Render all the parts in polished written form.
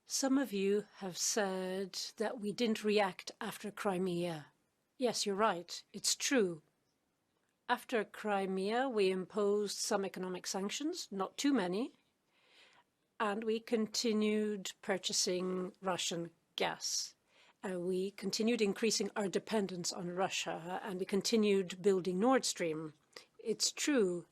Some of you have said that we didn't react after Crimea. Yes, you're right. It's true. After Crimea, we imposed some economic sanctions, not too many, and we continued purchasing Russian gas. We continued increasing our dependence on Russia, and we continued building Nord Stream. It's true.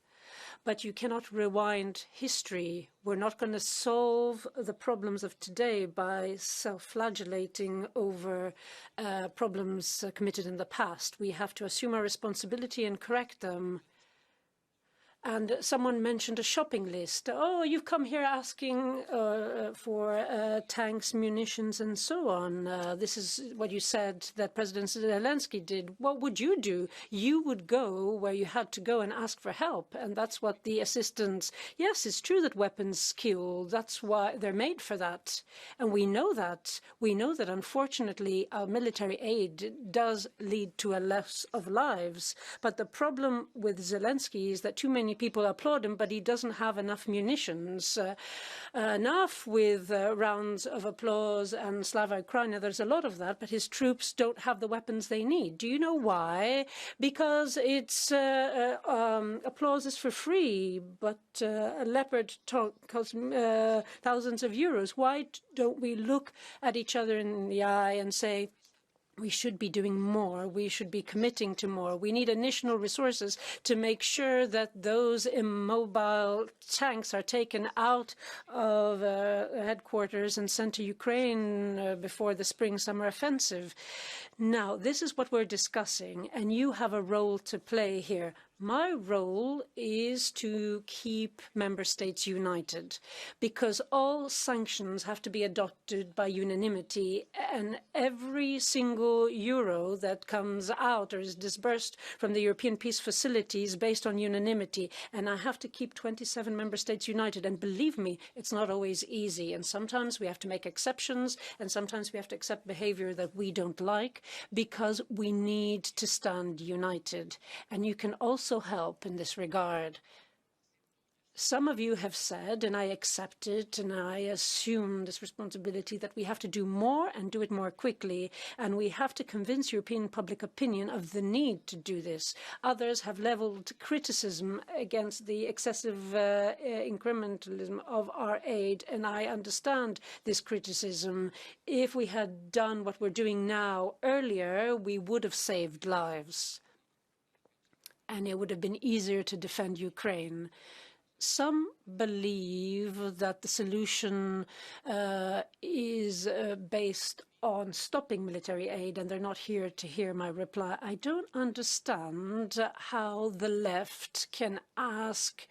But you cannot rewind history. We're not going to solve the problems of today by self-flagellating over problems committed in the past. We have to assume our responsibility and correct them. And someone mentioned a shopping list. Oh, you've come here asking for tanks, munitions, and so on. This is what you said that President Zelensky did. What would you do? You would go where you had to go and ask for help. And that's what the assistance... Yes, it's true that weapons kill. That's why they're made for that. And we know that. We know that, unfortunately, our military aid does lead to a loss of lives. But the problem with Zelensky is that too many people applaud him, but he doesn't have enough munitions. Enough with rounds of applause and Slava Ukraine. There's a lot of that, but his troops don't have the weapons they need. Do you know why? Because it's applause is for free, but a Leopard tank costs thousands of euros. Why don't we look at each other in the eye and say, we should be doing more. We should be committing to more. We need additional resources to make sure that those immobile tanks are taken out of headquarters and sent to Ukraine before the spring-summer offensive. Now, this is what we're discussing, and you have a role to play here. My role is to keep member states united, because all sanctions have to be adopted by unanimity, and every single euro that comes out or is disbursed from the European peace facility is based on unanimity. And I have to keep 27 member states united. And believe me, it's not always easy. And sometimes we have to make exceptions, and sometimes we have to accept behavior that we don't like, because we need to stand united. And you can also help in this regard. Some of you have said, and I accept it, and I assume this responsibility, that we have to do more and do it more quickly, and we have to convince European public opinion of the need to do this. Others have leveled criticism against the excessive incrementalism of our aid, and I understand this criticism. If we had done what we're doing now earlier, we would have saved lives, and it would have been easier to defend Ukraine. Some believe that the solution is based on stopping military aid, and they're not here to hear my reply. I don't understand how the left can ask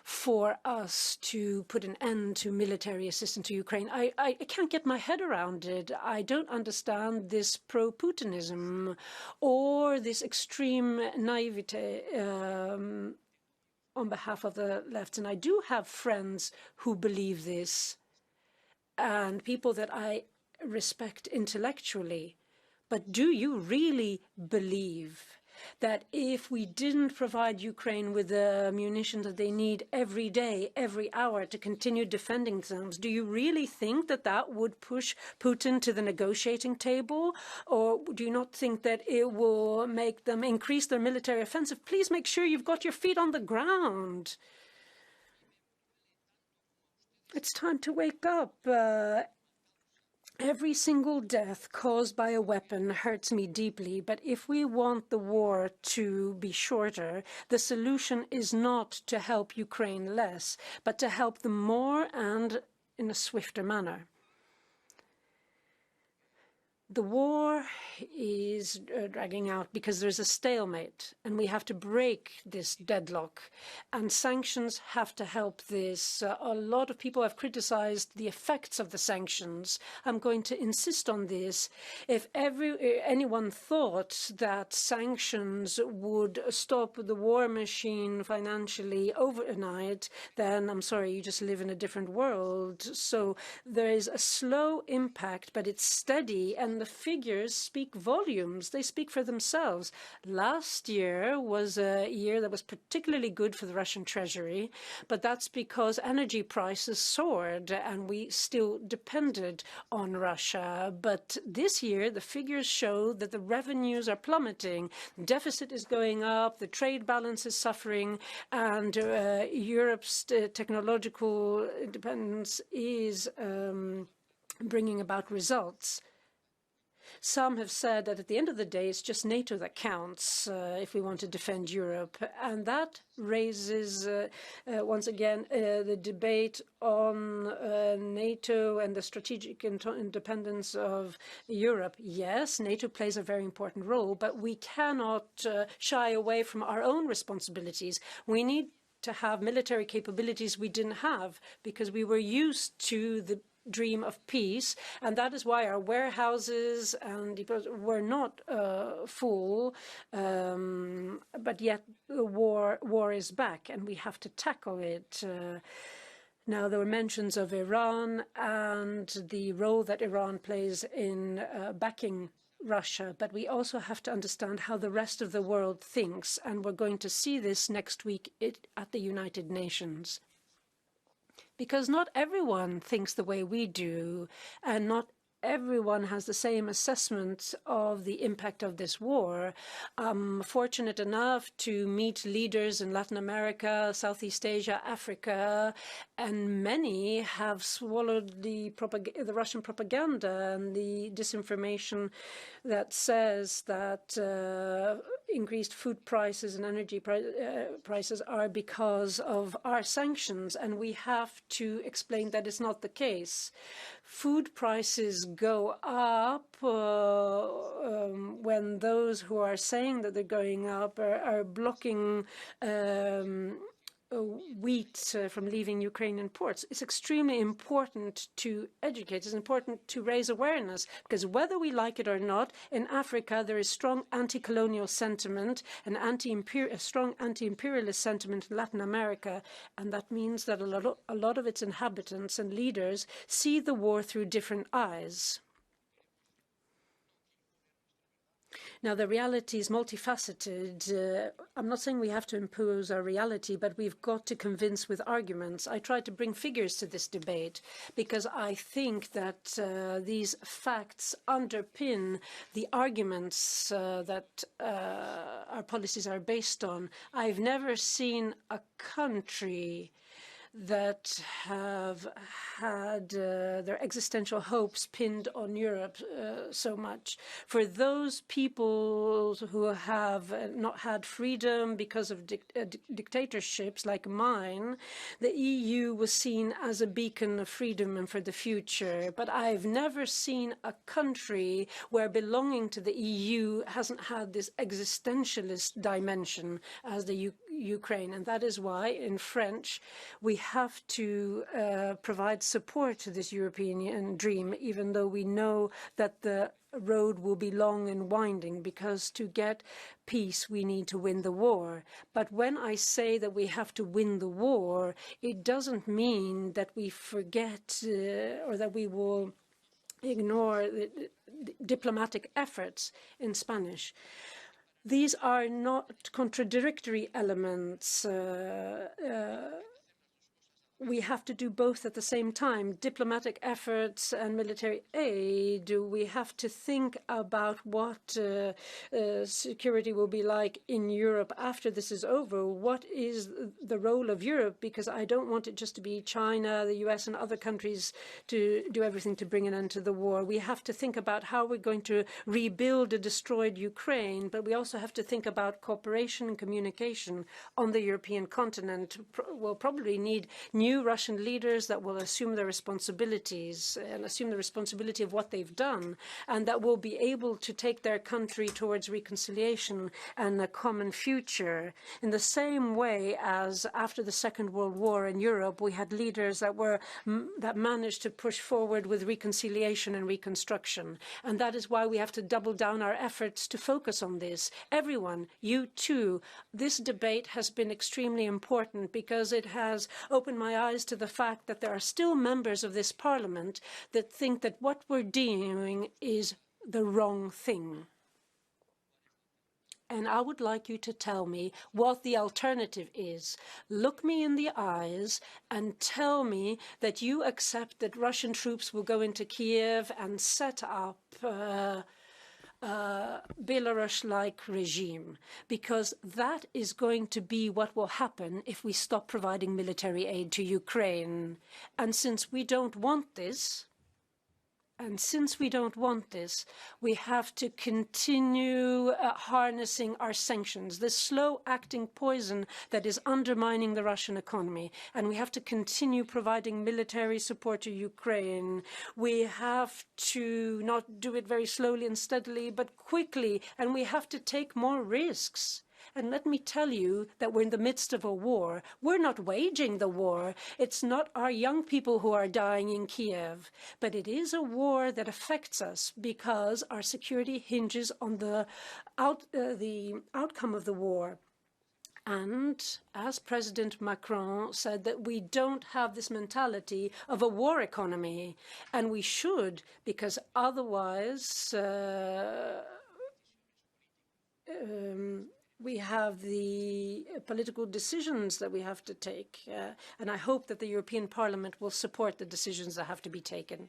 for us to put an end to military assistance to Ukraine. I can't get my head around it. I don't understand this pro-Putinism or this extreme naivete on behalf of the left. And I do have friends who believe this, and people that I respect intellectually. But do you really believe that if we didn't provide Ukraine with the munitions that they need every day, every hour to continue defending themselves, do you really think that that would push Putin to the negotiating table? Or do you not think that it will make them increase their military offensive? Please make sure you've got your feet on the ground. It's time to wake up. Every single death caused by a weapon hurts me deeply, but if we want the war to be shorter, the solution is not to help Ukraine less, but to help them more and in a swifter manner. The war is dragging out because there's a stalemate, and we have to break this deadlock, and sanctions have to help this. A lot of people have criticized the effects of the sanctions. I'm going to insist on this. If anyone thought that sanctions would stop the war machine financially overnight, then I'm sorry, you just live in a different world. So there is a slow impact, but it's steady, and and the figures speak volumes. They speak for themselves. Last year was a year that was particularly good for the Russian treasury, but that's because energy prices soared and we still depended on Russia. But this year, the figures show that the revenues are plummeting. The deficit is going up, the trade balance is suffering, and Europe's technological independence is bringing about results. Some have said that at the end of the day, it's just NATO that counts if we want to defend Europe. And that raises, once again, the debate on NATO and the strategic independence of Europe. Yes, NATO plays a very important role, but we cannot shy away from our own responsibilities. We need to have military capabilities we didn't have because we were used to the dream of peace, and that is why our warehouses and depots were not full, but yet the war is back and we have to tackle it. Now, there were mentions of Iran and the role that Iran plays in backing Russia, but we also have to understand how the rest of the world thinks, and we're going to see this next week at the United Nations. Because not everyone thinks the way we do, and not everyone has the same assessment of the impact of this war. I'm fortunate enough to meet leaders in Latin America, Southeast Asia, Africa, and many have swallowed the Russian propaganda and the disinformation that says that increased food prices and energy prices are because of our sanctions, and we have to explain that it's not the case. Food prices go up when those who are saying that they're going up are blocking wheat from leaving Ukrainian ports. It's extremely important to educate. It's important to raise awareness because whether we like it or not, in Africa there is strong anti-colonial sentiment and a strong anti-imperialist sentiment in Latin America, and that means that a lot of its inhabitants and leaders see the war through different eyes. Now, the reality is multifaceted. I'm not saying we have to impose our reality, but we've got to convince with arguments. I try to bring figures to this debate because I think that these facts underpin the arguments that our policies are based on. I've never seen a country that have had their existential hopes pinned on Europe so much. For those people who have not had freedom because of dictatorships like mine, the EU was seen as a beacon of freedom and for the future. But I've never seen a country where belonging to the EU hasn't had this existentialist dimension as the Ukraine. And that is why in French we have to provide support to this European dream, even though we know that the road will be long and winding, because to get peace we need to win the war. But when I say that we have to win the war, it doesn't mean that we forget or that we will ignore the diplomatic efforts in Spanish. These are not contradictory elements. We have to do both at the same time, diplomatic efforts and military aid. We have to think about what security will be like in Europe after this is over. What is the role of Europe? Because I don't want it just to be China, the US, and other countries to do everything to bring an end to the war. We have to think about how we're going to rebuild a destroyed Ukraine, but we also have to think about cooperation and communication on the European continent. We'll probably need new Russian leaders that will assume their responsibilities and assume the responsibility of what they've done, and that will be able to take their country towards reconciliation and a common future. In the same way as after the Second World War in Europe, we had leaders that managed to push forward with reconciliation and reconstruction. And that is why we have to double down our efforts to focus on this. Everyone, you too, this debate has been extremely important because it has opened my eyes to the fact that there are still members of this parliament that think that what we're doing is the wrong thing. And I would like you to tell me what the alternative is. Look me in the eyes and tell me that you accept that Russian troops will go into Kyiv and set up Belarus-like regime, because that is going to be what will happen if we stop providing military aid to Ukraine. And since we don't want this, we have to continue harnessing our sanctions, this slow-acting poison that is undermining the Russian economy. And we have to continue providing military support to Ukraine. We have to not do it very slowly and steadily, but quickly. And we have to take more risks. And let me tell you that we're in the midst of a war. We're not waging the war. It's not our young people who are dying in Kyiv, but it is a war that affects us because our security hinges on the outcome of the war. And as President Macron said, that we don't have this mentality of a war economy, and we should, because otherwise we have the political decisions that we have to take, and I hope that the European Parliament will support the decisions that have to be taken.